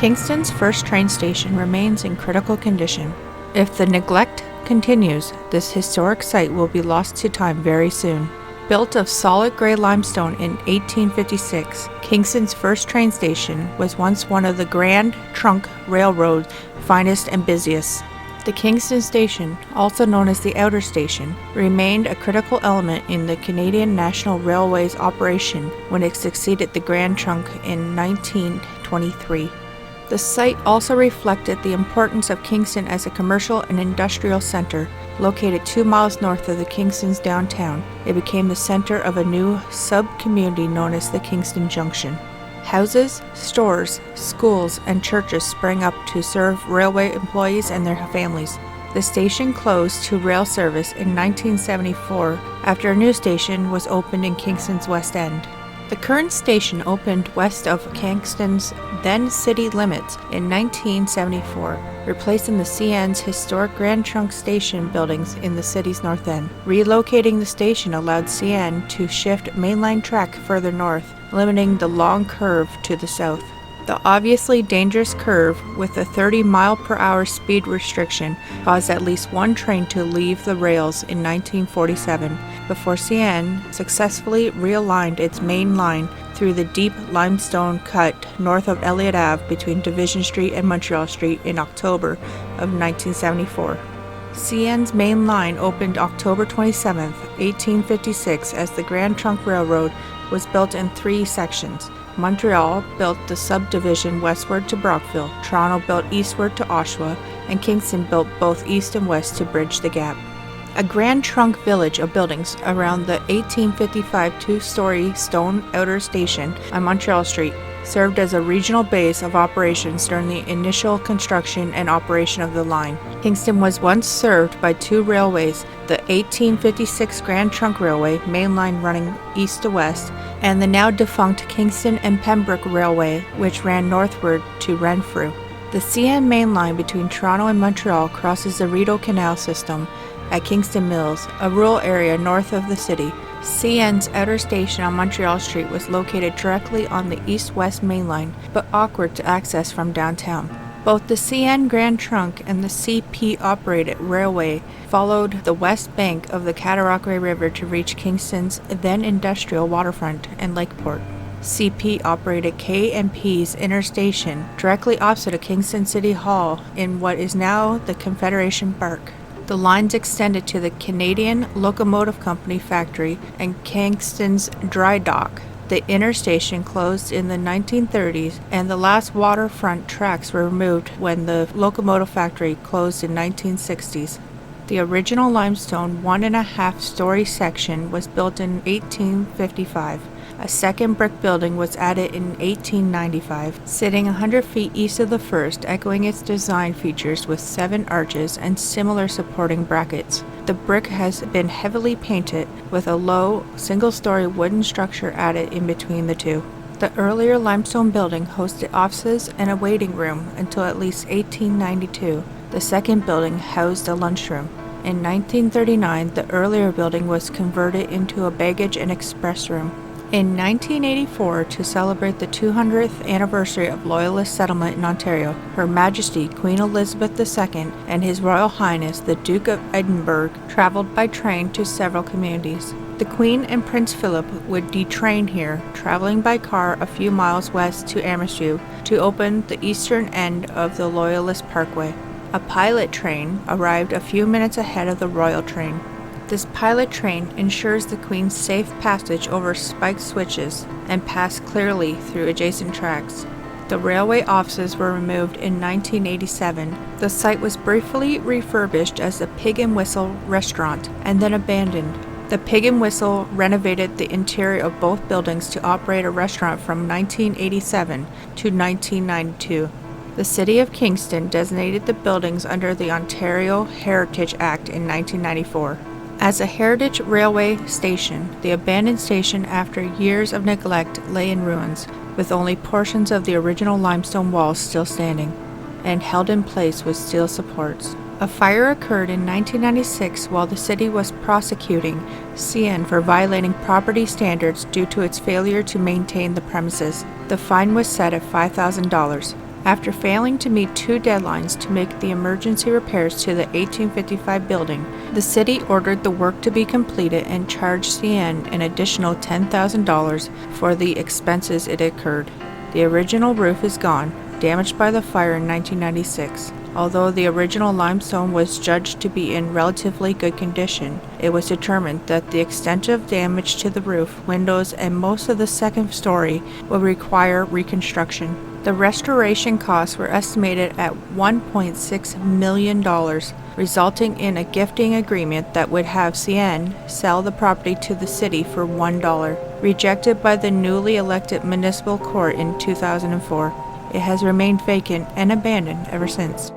Kingston's first train station remains in critical condition. If the neglect continues, this historic site will be lost to time very soon. Built of solid gray limestone in 1856, Kingston's first train station was once one of the Grand Trunk Railroad's finest and busiest. The Kingston Station, also known as the Outer Station, remained a critical element in the Canadian National Railway's operation when it succeeded the Grand Trunk in 1923. The site also reflected the importance of Kingston as a commercial and industrial center. Located 2 miles north of the Kingstons downtown, it became the center of a new sub-community known as the Kingston Junction. Houses, stores, schools, and churches sprang up to serve railway employees and their families. The station closed to rail service in 1974 after a new station was opened in Kingston's West End. The current station opened west of Kingston's then city limits in 1974, replacing the CN's historic Grand Trunk Station buildings in the city's north end. Relocating the station allowed CN to shift mainline track further north, limiting the long curve to the south. The obviously dangerous curve with a 30-mile-per-hour speed restriction caused at least one train to leave the rails in 1947 before CN successfully realigned its main line through the deep limestone cut north of Elliott Ave between Division Street and Montreal Street in October of 1974. CN's main line opened October 27, 1856 as the Grand Trunk Railroad was built in 3 sections. Montreal built the subdivision westward to Brockville, Toronto built eastward to Oshawa, and Kingston built both east and west to bridge the gap. A Grand Trunk village of buildings around the 1855 two-story stone outer station on Montreal Street served as a regional base of operations during the initial construction and operation of the line. Kingston was once served by 2 railways, the 1856 Grand Trunk Railway, main line running east to west, and the now defunct Kingston and Pembroke Railway, which ran northward to Renfrew. The CN main line between Toronto and Montreal crosses the Rideau Canal system at Kingston Mills, a rural area north of the city. CN's outer station on Montreal Street was located directly on the east-west main line, but awkward to access from downtown. Both the CN Grand Trunk and the CP-operated railway followed the west bank of the Cataraqui River to reach Kingston's then-industrial waterfront and lakeport. CP operated K&P's inner station directly opposite of Kingston City Hall in what is now the Confederation Park. The lines extended to the Canadian Locomotive Company factory and Kingston's dry dock. The inner station closed in the 1930s, and the last waterfront tracks were removed when the locomotive factory closed in 1960s. The original limestone 1.5-story section was built in 1855. A second brick building was added in 1895, sitting 100 feet east of the first, echoing its design features with 7 arches and similar supporting brackets. The brick has been heavily painted, with a low, single-story wooden structure added in between the two. The earlier limestone building hosted offices and a waiting room until at least 1892. The second building housed a lunchroom. In 1939, the earlier building was converted into a baggage and express room. In 1984, to celebrate the 200th anniversary of Loyalist settlement in Ontario, Her Majesty Queen Elizabeth II and His Royal Highness the Duke of Edinburgh traveled by train to several communities. The Queen and Prince Philip would detrain here, traveling by car a few miles west to Amherst to open the eastern end of the Loyalist Parkway. A pilot train arrived a few minutes ahead of the Royal train. This pilot train ensures the Queen's safe passage over spiked switches and passed clearly through adjacent tracks. The railway offices were removed in 1987. The site was briefly refurbished as the Pig and Whistle restaurant and then abandoned. The Pig and Whistle renovated the interior of both buildings to operate a restaurant from 1987 to 1992. The City of Kingston designated the buildings under the Ontario Heritage Act in 1994. As a heritage railway station, the abandoned station after years of neglect lay in ruins, with only portions of the original limestone walls still standing, and held in place with steel supports. A fire occurred in 1996 while the city was prosecuting CN for violating property standards due to its failure to maintain the premises. The fine was set at $5,000. After failing to meet two deadlines to make the emergency repairs to the 1855 building, the city ordered the work to be completed and charged CN an additional $10,000 for the expenses it incurred. The original roof is gone, damaged by the fire in 1996. Although the original limestone was judged to be in relatively good condition, it was determined that the extent of damage to the roof, windows, and most of the second story will require reconstruction. The restoration costs were estimated at $1.6 million, resulting in a gifting agreement that would have CN sell the property to the city for $1, rejected by the newly elected municipal court in 2004. It has remained vacant and abandoned ever since.